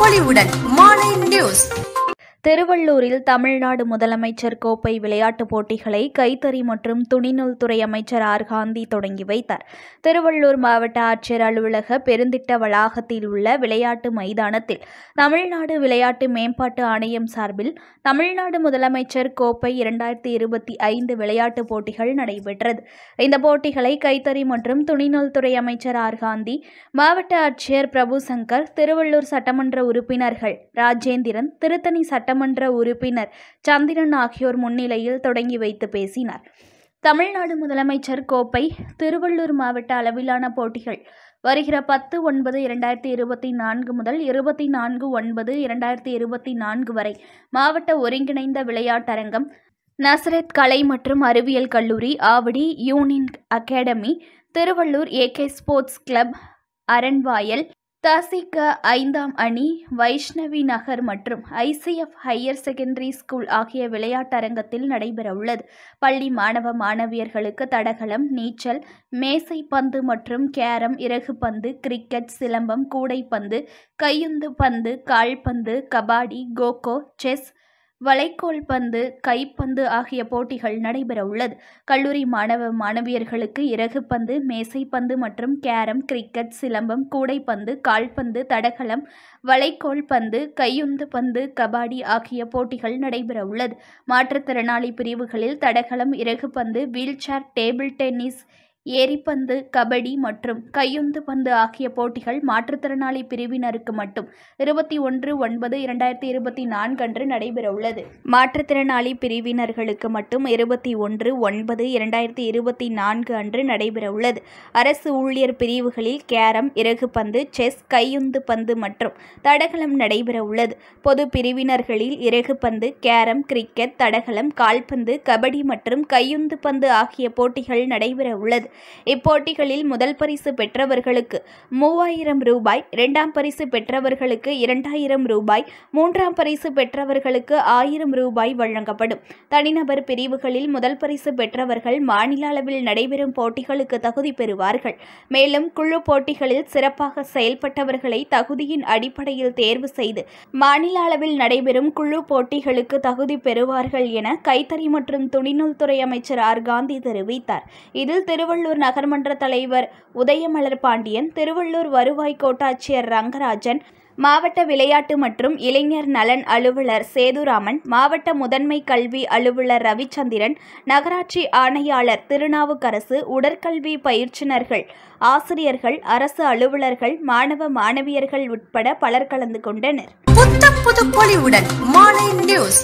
பொலிவுடன் மாலை நியூஸ். திருவள்ளூரில் தமிழ்நாடு முதலமைச்சர் கோப்பை விளையாட்டுப் போட்டிகளை கைத்தறி மற்றும் துணிநூல் துறை அமைச்சர் ஆர். காந்தி தொடங்கி வைத்தார். திருவள்ளூர் மாவட்ட ஆட்சியர் அலுவலக பெருந்திட்ட வளாகத்தில் உள்ள விளையாட்டு மைதானத்தில் தமிழ்நாடு விளையாட்டு மேம்பாட்டு ஆணையம் சார்பில் தமிழ்நாடு முதலமைச்சர் கோப்பை 2025 விளையாட்டுப் போட்டிகள் நடைபெற்றது. இந்த போட்டிகளை கைத்தறி மற்றும் துணிநூல் துறை அமைச்சர் ஆர். காந்தி, மாவட்ட ஆட்சியர் பிரபு சங்கர், திருவள்ளூர் சட்டமன்ற உறுப்பினர்கள் ராஜேந்திரன், திருத்தணி சட்டமன்ற உறுப்பினர் சந்திரன் ஆகியோர் முன்னிலையில் தொடங்கி வைத்து பேசினார். தமிழ்நாடு முதலமைச்சர் கோப்பை திருவள்ளூர் மாவட்ட அளவிலான போட்டிகள் வருகிற 10/9/2024 முதல் 24/9/2024 வரை மாவட்ட ஒருங்கிணைந்த விளையாட்டரங்கம், நசரத் கலை மற்றும் அறிவியல் கல்லூரி, Avadi union academy, Tiruvallur AK sports club, Aranvayal, தசிக 5ஆம் அணி, வைஷ்ணவி நகர் மற்றும் ICF ஹையர் செகண்டரி ஸ்கூல் ஆகிய விளையாட்டரங்கத்தில் நடைபெறவுள்ளது. பள்ளி மாணவ மாணவியர்களுக்கு தடகளம், நீச்சல், மேசைப்பந்து மற்றும் கேரம், இறகுப்பந்து, கிரிக்கெட், சிலம்பம், கூடைப்பந்து, கையுந்து பந்து, கால்பந்து, கபாடி, கோகோ, செஸ், வளைக்கோல் பந்து, கைப்பந்து ஆகிய போட்டிகள் நடைபெறவுள்ளது. கல்லூரி மாணவ மாணவியர்களுக்கு இறகுப்பந்து, மேசைப்பந்து மற்றும் கேரம், கிரிக்கெட், சிலம்பம், கூடைப்பந்து, கால்பந்து, தடகளம், வளைக்கோல் பந்து, கையுந்து பந்து, கபாடி ஆகிய போட்டிகள் நடைபெறவுள்ளது. மாற்றுத்திறனாளி பிரிவுகளில் தடகளம், இறகுப்பந்து, வீல்சேர், டேபிள் டென்னிஸ், ஏரிப்பந்து, கபடி மற்றும் கையுந்து பந்து ஆகிய போட்டிகள் மாற்றுத்திறனாளி பிரிவினருக்கு மட்டும் 21/9/2024 அன்று நடைபெறவுள்ளது. மாற்றுத்திறனாளி பிரிவினர்களுக்கு மட்டும் 21/9/2024 அன்று நடைபெறவுள்ளது. அரசு ஊழியர் பிரிவுகளில் கேரம், இறகுப்பந்து, செஸ், கையுந்து பந்து மற்றும் தடகளம் நடைபெறவுள்ளது. பொது பிரிவினர்களில் இறகுப்பந்து, கேரம், கிரிக்கெட், தடகளம், கால்பந்து, கபடி மற்றும் கையுந்து பந்து ஆகிய போட்டிகள் நடைபெறவுள்ளது. இப்போட்டிகளில் முதல் பரிசு பெற்றவர்களுக்கு 3000 ரூபாய், 2ஆம் பரிசு பெற்றவர்களுக்கு 2000 ரூபாய், 3ஆம் பரிசு பெற்றவர்களுக்கு 1000 ரூபாய் வழங்கப்படும். தனிநபர் பிரிவுகளில் முதல் பரிசு பெற்றவர்கள் மாநில அளவில் நடைபெறும் போட்டிகளுக்கு தகுதி பெறுவார்கள். மேலும் குழு போட்டிகளில் சிறப்பாக செயல்பட்டவர்களை தகுதியின் அடிப்படையில் தேர்வு செய்து மாநில அளவில் நடைபெறும் குழு போட்டிகளுக்கு தகுதி பெறுவார்கள் என கைத்தறி மற்றும் துணிநூல் துறை அமைச்சர் ஆர். காந்தி தெரிவித்தார். இதில் திருவள்ளூர் நகர்மன்ற தலைவர் உதயமலர் பாண்டியன், திருவள்ளூர் வருவாய் கோட்டாட்சியர் ரங்கராஜன், மாவட்ட விளையாட்டு மற்றும் இளைஞர் நலன் அலுவலர் சேதுராமன், மாவட்ட முதன்மை கல்வி அலுவலர் ரவிச்சந்திரன், நகராட்சி ஆணையாளர் திருநாவுக்கரசு, உடற்கல்வி பயிற்றுனர்கள், ஆசிரியர்கள், அரசு அலுவலர்கள், மாணவ மாணவியர்கள் உட்பட பலர் கலந்து கொண்டனர். புது பொலிவுடன் மாலை நியூஸ்.